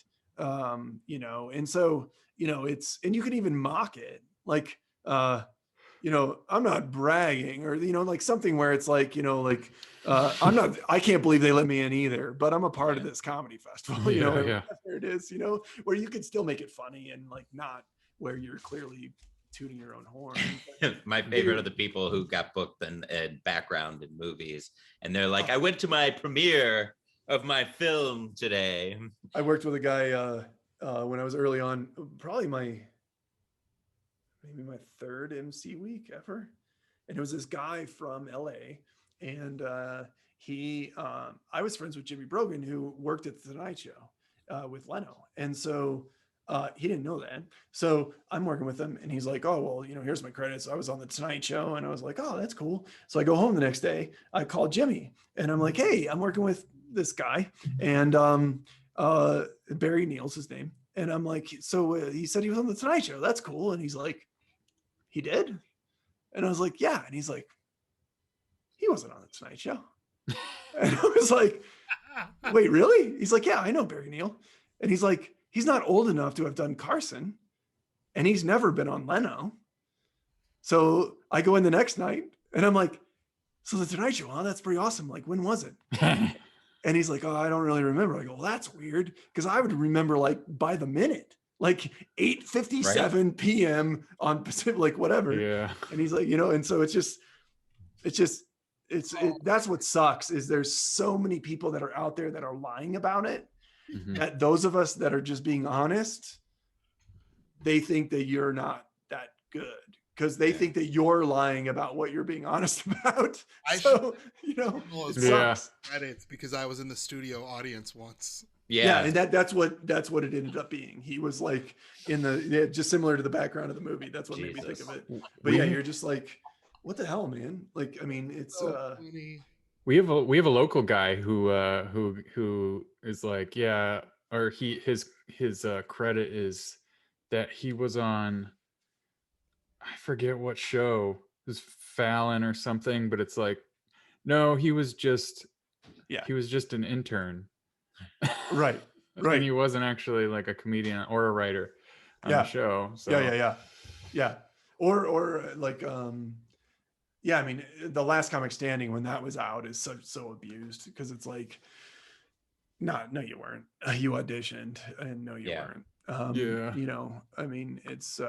you know, and so, you know, and you can even mock it. Like, you know, I'm not bragging or, you know, like something where it's like, you know, like, I can't believe they let me in either, but I'm a part of this comedy festival, you know, whatever it is, you know, where you can still make it funny and like not where you're clearly tooting your own horn. My favorite are the people who got booked in background in movies. And they're like, I went to my premiere of my film today. I worked with a guy when I was early on, probably maybe my third MC week ever. And it was this guy from LA. And I was friends with Jimmy Brogan, who worked at the Tonight Show with Leno. And so he didn't know that. So I'm working with him and he's like, oh, well, you know, here's my credits. I was on the Tonight Show. And I was like, oh, that's cool. So I go home the next day. I call Jimmy and I'm like, hey, I'm working with this guy. And Barry Neal's his name. And I'm like, so he said he was on the Tonight Show. That's cool. And he's like, he did? And I was like, yeah. And he's like, he wasn't on the Tonight Show. And I was like, wait, really? He's like, yeah, I know Barry Neal. And he's like, he's not old enough to have done Carson. And he's never been on Leno. So I go in the next night and I'm like, so the Tonight Show, huh? That's pretty awesome. Like, when was it? And he's like, oh, I don't really remember. I go, well, that's weird. Because I would remember like by the minute, like 8:57 p.m. on Pacific, like whatever. Yeah. And he's like, you know, and so that's what sucks is there's so many people that are out there that are lying about it. That those of us that are just being honest, they think that you're not that good because they think that you're lying about what you're being honest about. You know, it sucks. Credits because I was in the studio audience once. Yeah, and that's what it ended up being. He was like just similar to the background of the movie. That's what made me think of it. But yeah, you're just like, what the hell, man? Like, I mean, it's we have a local guy who is like, yeah, or his credit is that he was on, I forget what show, it was Fallon or something, but it's like, no, he was just an intern. Right. And he wasn't actually like a comedian or a writer on the show. So yeah. Or like, yeah, I mean, The Last Comic Standing, when that was out, is so abused because it's like, no, you weren't. You auditioned, and no, you weren't. You know, I mean, it's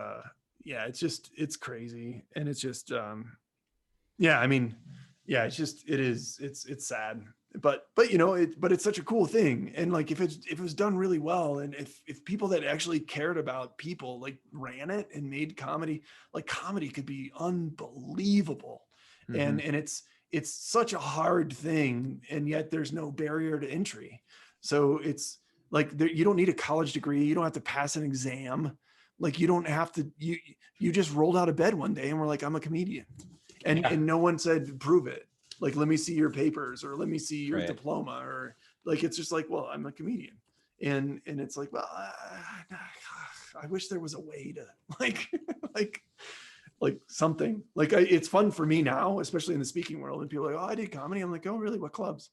it's crazy, and it's just, I mean, it's sad, but you know, but it's such a cool thing, and like if it was done really well, and if people that actually cared about people like ran it and made comedy, like comedy could be unbelievable, and it's such a hard thing, and yet there's no barrier to entry. So it's like you don't need a college degree, you don't have to pass an exam, like you don't have to. You just rolled out of bed one day and were like, I'm a comedian, and no one said prove it. Like, let me see your papers or let me see your diploma, or like, it's just like, well, I'm a comedian. And it's like, well, I wish there was a way to like something like it's fun for me now, especially in the speaking world. And people are like, oh, I did comedy. I'm like, oh, really? What clubs?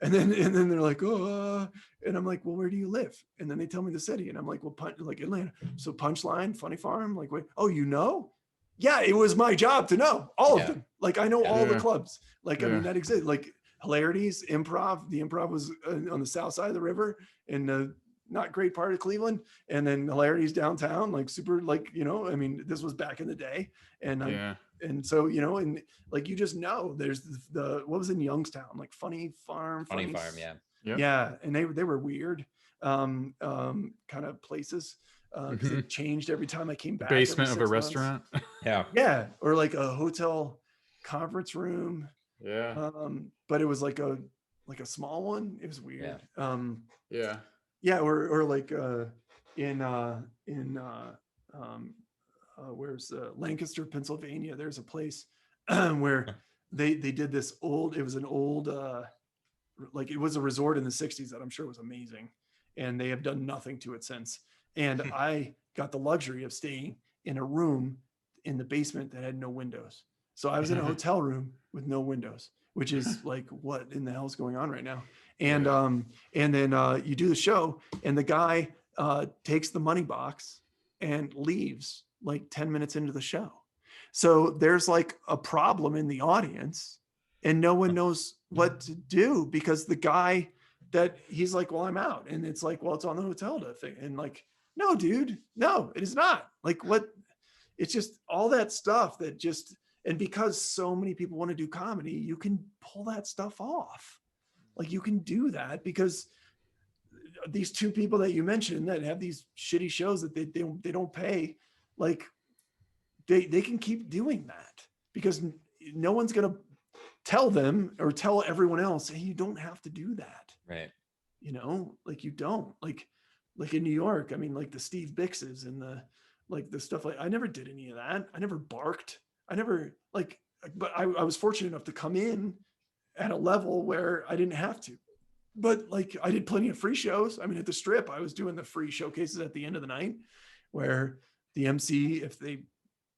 And then they're like, oh, and I'm like, well, where do you live? And then they tell me the city. And I'm like, well, like Atlanta. So Punchline, Funny Farm, like, wait, oh, you know? Yeah, it was my job to know all of them. Like, I know all the clubs. Like, I mean, that exists. Like Hilarities, Improv. The Improv was on the south side of the river in not great part of Cleveland. And then Hilarities downtown, like super, like, you know, I mean, this was back in the day. And and so, you know, and like, you just know there's the what was in Youngstown, like Funny Farm. Yeah. And they were weird kind of places. Because it changed every time I came back. Basement of a restaurant. Yeah, or like a hotel conference room. Yeah. But it was like a small one. It was weird. Yeah. Or like in where's Lancaster, Pennsylvania. There's a place where they did this old. It was an old like it was a resort in the 60s that I'm sure was amazing, and they have done nothing to it since. And I got the luxury of staying in a room in the basement that had no windows. So I was in a hotel room with no windows, which is like, what in the hell is going on right now? And then you do the show, and the guy takes the money box and leaves like 10 minutes into the show. So there's like a problem in the audience, and no one knows what to do, because the guy that he's like, well, I'm out. And it's like, well, it's on the hotel to thing. And like, no, dude, no, it is not. Like, what? It's just all that stuff that just, and because so many people want to do comedy, you can pull that stuff off. Like, you can do that because these two people that you mentioned that have these shitty shows that they don't pay, like they can keep doing that because no one's going to tell them or tell everyone else, hey, you don't have to do that. Right. You know, like you don't like in New York. I mean, like the Steve Bixes and the stuff, like I never did any of that. I never barked. I never but I was fortunate enough to come in at a level where I didn't have to. But like I did plenty of free shows. I mean, at the Strip, I was doing the free showcases at the end of the night where the MC, if they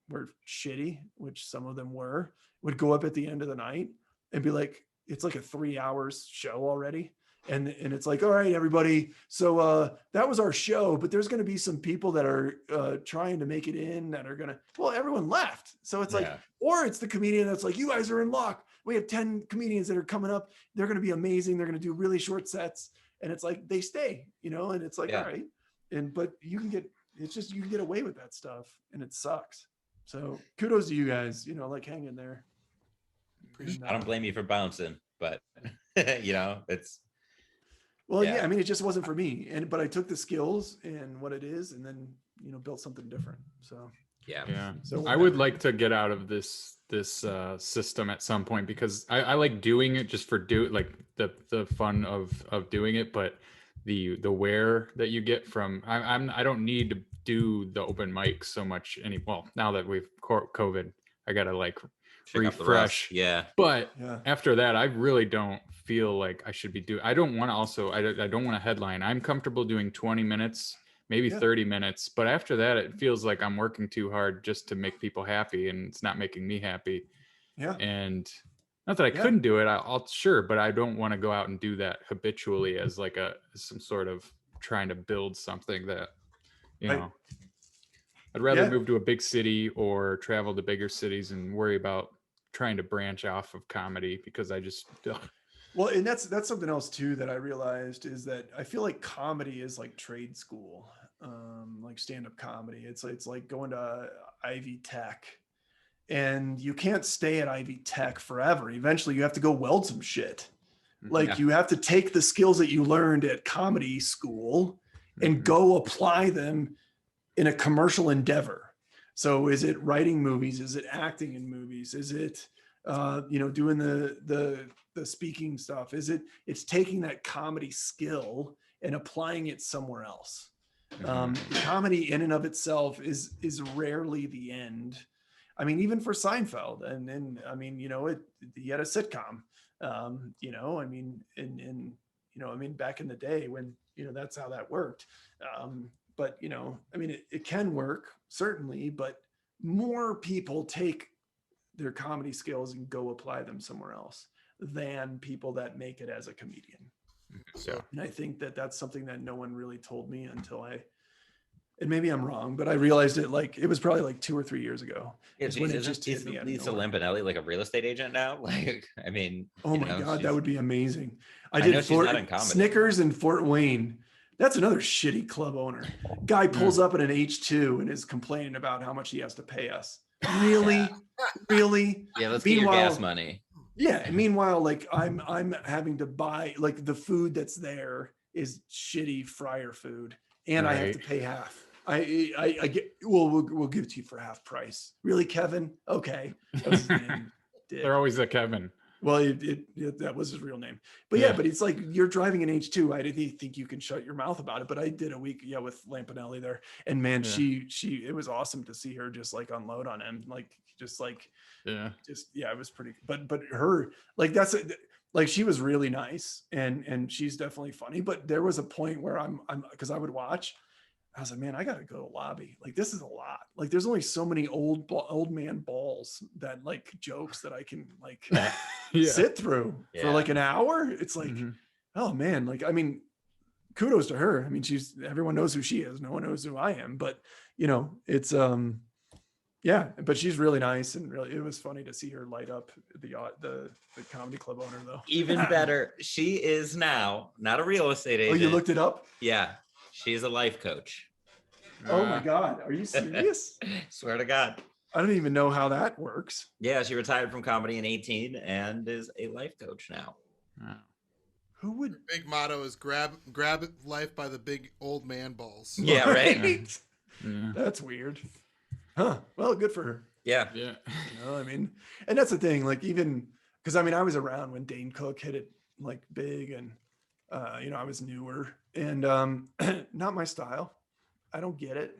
were shitty, which some of them were, would go up at the end of the night and be like, it's like a 3 hours show already. And it's like, all right, everybody. So that was our show, but there's going to be some people that are trying to make it in that are going to, well, everyone left. So it's like, or it's the comedian that's like, you guys are in luck. We have 10 comedians that are coming up. They're going to be amazing. They're going to do really short sets. And it's like, they stay, you know, and it's like, all right. But you can get away with that stuff, and it sucks. So kudos to you guys, you know, like hang in there. I don't blame you for bouncing, but you know, it's, well, yeah, I mean, it just wasn't for me. But I took the skills and what it is, and then, you know, built something different. So, yeah. So I would like to get out of this system at some point, because I like doing it just for the fun of doing it. But the wear that you get from, I don't need to do the open mic so much well, now that we've COVID, I got to like refresh. But after that, I really don't feel like I should be doing, I don't want to headline. I'm comfortable doing 20 minutes, maybe 30 minutes, but after that, it feels like I'm working too hard just to make people happy, and it's not making me happy. And not that I couldn't do it, I'll sure, but I don't want to go out and do that habitually as like some sort of trying to build something that, you know, I'd rather move to a big city or travel to bigger cities and worry about trying to branch off of comedy, because I just well, and that's something else too that I realized, is that I feel like comedy is like trade school, like stand-up comedy. It's like going to Ivy Tech, and you can't stay at Ivy Tech forever. Eventually you have to go weld some shit. Like you have to take the skills that you learned at comedy school and go apply them in a commercial endeavor. So is it writing movies? Is it acting in movies? Is it, you know, doing the speaking stuff? It's taking that comedy skill and applying it somewhere else. Comedy in and of itself is rarely the end. I mean, even for Seinfeld, and I mean, you know, he had a sitcom, you know, I mean, and you know, I mean, back in the day when, you know, that's how that worked. But, you know, I mean, it can work, certainly, but more people take their comedy skills and go apply them somewhere else than people that make it as a comedian. So, and I think that that's something that no one really told me until and maybe I'm wrong, but I realized it like, it was probably like 2 or 3 years ago. Isn't Lisa Lampanelli like a real estate agent now? Like, I mean, oh my God, that would be amazing. I did Snickers in Fort Wayne. That's another shitty club owner. Guy pulls up in an H2 and is complaining about how much he has to pay us. Really? Really? Yeah, let's get your gas money. Yeah. Meanwhile, like I'm having to buy, like the food that's there is shitty fryer food, and I have to pay half. I get, we'll give it to you for half price. Really, Kevin? Okay. That was his name. They're always a Kevin. Well, that was his real name. But but it's like you're driving an H2. I didn't think you can shut your mouth about it, but I did a week, with Lampanelli there. And man, it was awesome to see her just like unload on him. Like, it was pretty, but her, like, like she was really nice and she's definitely funny. But there was a point where I'm because I would watch, I was like, man, I gotta go to lobby. Like, this is a lot. Like, there's only so many old man balls that like jokes that I can like sit through for like an hour. It's like, oh man, like, I mean, kudos to her. I mean, everyone knows who she is. No one knows who I am, but you know, it's yeah, but she's really nice, and really, it was funny to see her light up the comedy club owner though. Even better, she is now not a real estate agent. Oh, you looked it up? Yeah, she's a life coach. Oh my God, are you serious? Swear to God. I don't even know how that works. Yeah, she retired from comedy in 18 and is a life coach now. Who would? Her big motto is grab life by the big old man balls. Yeah, right. Yeah. That's weird. Huh. Well, good for her. Yeah. Yeah. You know, I mean, and that's the thing, like, even because I mean, I was around when Dane Cook hit it like big, and you know, I was newer, and not my style. I don't get it.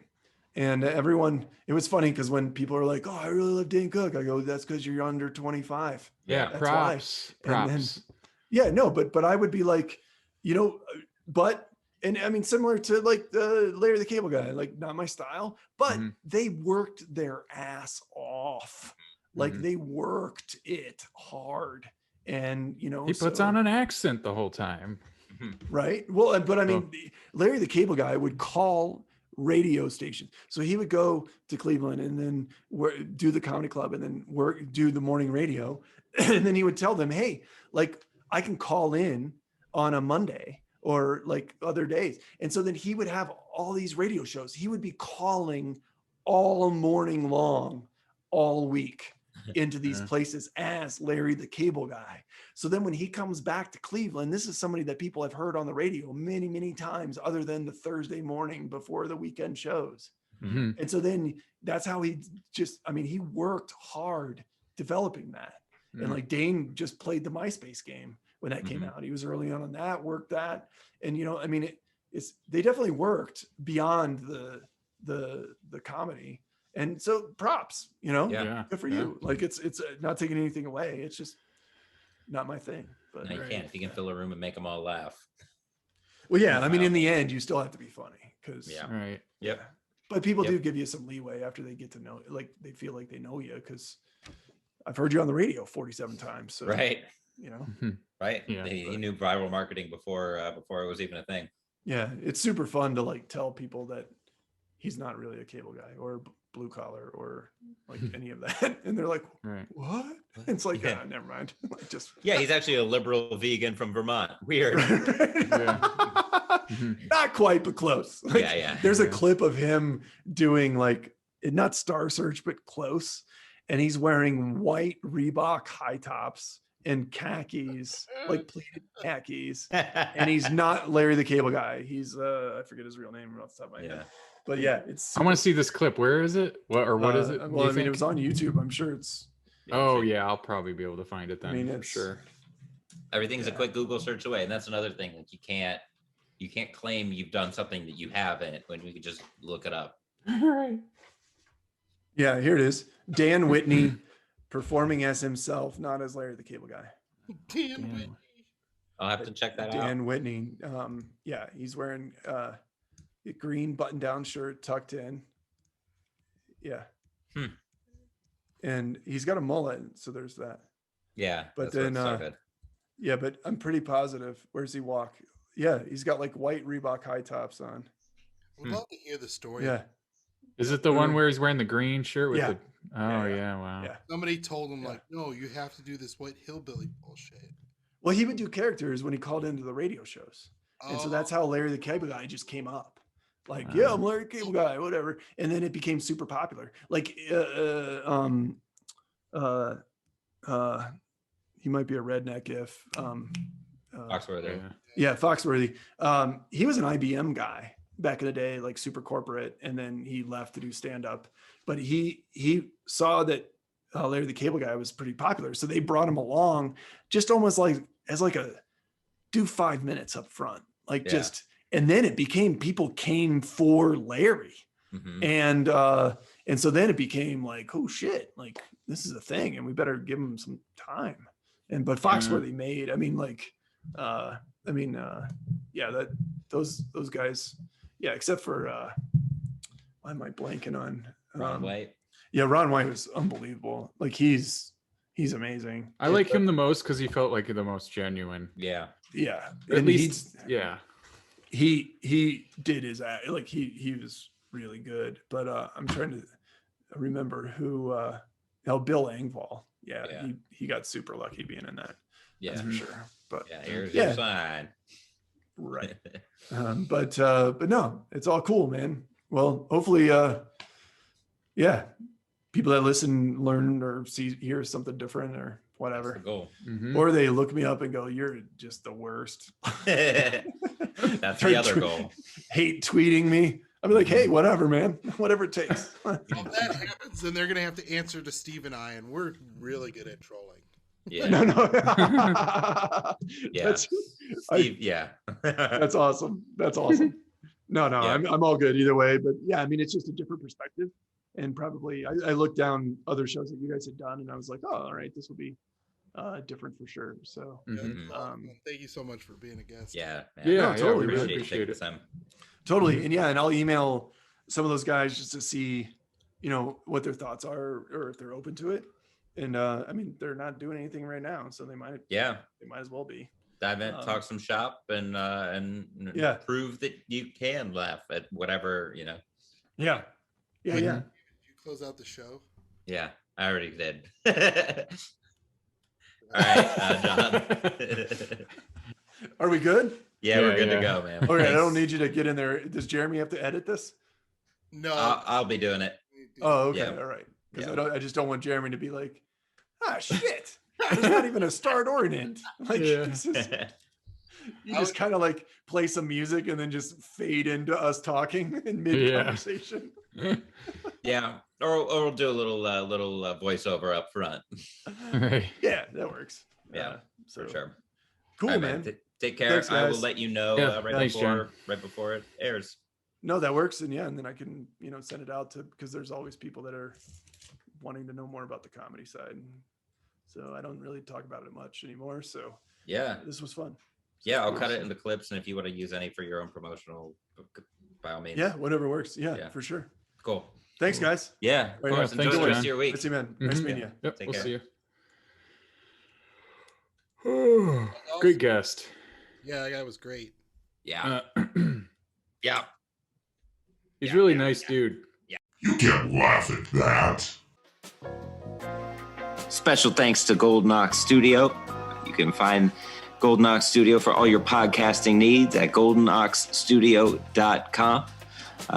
And everyone, it was funny because when people are like, "Oh, I really love Dane Cook," I go, "That's because you're under 25." Yeah. That's Props. why. And Props. then, yeah, no, but I would be like, you know, but. And I mean, similar to like the Larry the Cable Guy, like not my style, but they worked their ass off. Like they worked it hard. And, you know, He puts on an accent the whole time. Right. Well, but I mean, Larry the Cable Guy would call radio stations. So he would go to Cleveland and then do the comedy club and then do the morning radio. And then he would tell them, hey, like I can call in on a Monday or like other days. And so then he would have all these radio shows. He would be calling all morning long, all week into these places as Larry the Cable Guy. So then when he comes back to Cleveland, this is somebody that people have heard on the radio many, many times other than the Thursday morning before the weekend shows. And so then that's how he worked hard developing that. And like Dane just played the MySpace game when that came out. He was early on that, worked that. And, you know, I mean, they definitely worked beyond the comedy. And so props, you know, good for you. Like it's not taking anything away. It's just not my thing, but No, you can't. If you can fill a room and make them all laugh. Well, yeah, I mean, in the end, you still have to be funny because, Right. Yep. But people do give you some leeway after they get to know, like they feel like they know you because I've heard you on the radio 47 times. So, right. You know, right. Yeah, he knew viral marketing before it was even a thing. Yeah, it's super fun to like tell people that he's not really a cable guy or blue collar or like any of that, and they're like, "What?" It's like, never mind. Like, just he's actually a liberal vegan from Vermont. Weird. Not quite, but close. Like, there's a clip of him doing like not Star Search, but close, and he's wearing white Reebok high tops and khakis, like pleated khakis, and he's not Larry the Cable Guy. He's I forget his real name off the top of my head. But yeah, it's. I want to see this clip. Where is it? What is it? Well, I mean, it was on YouTube. I'm sure it's. Oh yeah, I'll probably be able to find it then. I mean, for sure. Everything's a quick Google search away, and that's another thing. Like you can't claim you've done something that you haven't when we could just look it up. Right. Yeah, here it is. Dan Whitney. Performing as himself, not as Larry the Cable Guy. Dan Whitney. I'll have to check that out. Dan Whitney. Yeah, he's wearing a green button-down shirt tucked in. Yeah. And he's got a mullet, so there's that. Yeah. But then yeah, but I'm pretty positive. Where's he walk? Yeah, he's got like white Reebok high tops on. I'd love to hear the story. Yeah. Is it the one where he's wearing the green shirt with the wow. Yeah. Somebody told him like, no, you have to do this white hillbilly bullshit. Well, he would do characters when he called into the radio shows. And so that's how Larry the Cable Guy just came up. Like, I'm Larry the Cable Guy, whatever. And then it became super popular. Like he might be a redneck if Foxworthy. Yeah, Foxworthy. He was an IBM guy back in the day, like super corporate, and then he left to do stand-up. But he saw that Larry the Cable Guy was pretty popular, so they brought him along, just almost like as like a do 5 minutes up front, like just, and then it became people came for Larry, and so then it became like, oh shit, like this is a thing, and we better give him some time. And but Foxworthy made, those guys. Yeah, except for why am I blanking on Ron White. Yeah, Ron White was unbelievable. Like he's amazing. I like him the most because he felt like the most genuine. Yeah. Yeah, At least, yeah. He did his act. Like he was really good. But I'm trying to remember who. Bill Engvall. Yeah, Yeah. He got super lucky being in that. Yeah. That's for sure. But Yeah, here's your sign. Right. But no, it's all cool, man. Well, hopefully, people that listen learn or hear something different or whatever. That's the goal. Mhm. Or they look me up and go, "You're just the worst." That's the other goal. Hate tweeting me. I'll be like, "Hey, whatever, man. Whatever it takes." If that happens, then they're gonna have to answer to Steve and I, and we're really good at trolling. Yeah. No. Yeah. That's, Steve, yeah. that's awesome. That's awesome. No, Yeah. I'm all good either way. But yeah, I mean, it's just a different perspective. And probably I looked down other shows that you guys had done and I was like, oh, all right, this will be different for sure. So Mhm. Well, thank you so much for being a guest. Yeah. No, man. totally, we man. Appreciate appreciate taking it. some. totally. And yeah, and I'll email some of those guys just to see, what their thoughts are or if they're open to it. And I mean, they're not doing anything right now, so they might as well be. Dive in, talk some shop, and Yeah. prove that you can laugh at whatever, Yeah. Did you close out the show? Yeah, I already did. All right, John. Are we good? Yeah, we're good Yeah. to go, man. Okay, I Thanks. don't need you to get in there. Does Jeremy have to edit this? No. I'll be doing it. Oh, okay. Yeah. All right. Because Yeah. I just don't want Jeremy to be like, shit. There's not even a start or an end. Like Yeah. this is, you just kind of like play some music and then just fade into us talking in mid conversation. Yeah, or we'll do a little voiceover up front. Right. Yeah, that works. Yeah, so for sure. cool, All right, man. Take care. Thanks, I will guys. let you know Yeah, right thanks, John. before it airs. No, that works. And then I can, send it out because there's always people that are wanting to know more about the comedy side. So I don't really talk about it much anymore. So Yeah, this was fun. yeah. I'll cut it into clips, and if you want to use any for your own promotional, by all means. Yeah, whatever works. Yeah, Yeah. for sure. Cool. Thanks, guys. Yeah, of Right, course. thanks, Enjoy the rest John. of your week. Let's see, man. Nice Mhm. meeting you. Yep. Take We'll care. see you. Great guest. Yeah, that guy was great. Yeah, yeah. He's really nice dude. You can't laugh at that. Special thanks to Golden Ox Studio. You can find Golden Ox Studio for all your podcasting needs at goldenoxstudio.com.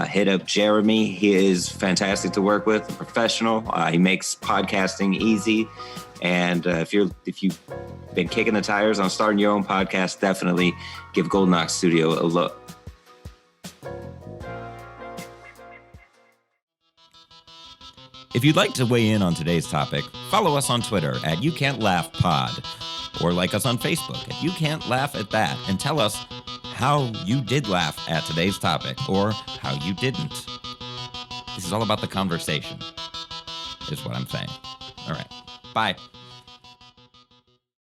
Hit up Jeremy. He is fantastic to work with, a professional. He makes podcasting easy. And if you've been kicking the tires on starting your own podcast, definitely give Golden Ox Studio a look. If you'd like to weigh in on today's topic, follow us on Twitter at You Can't Laugh Pod, or like us on Facebook at You Can't Laugh at That, and tell us how you did laugh at today's topic or how you didn't. This is all about the conversation, is what I'm saying. All right. Bye.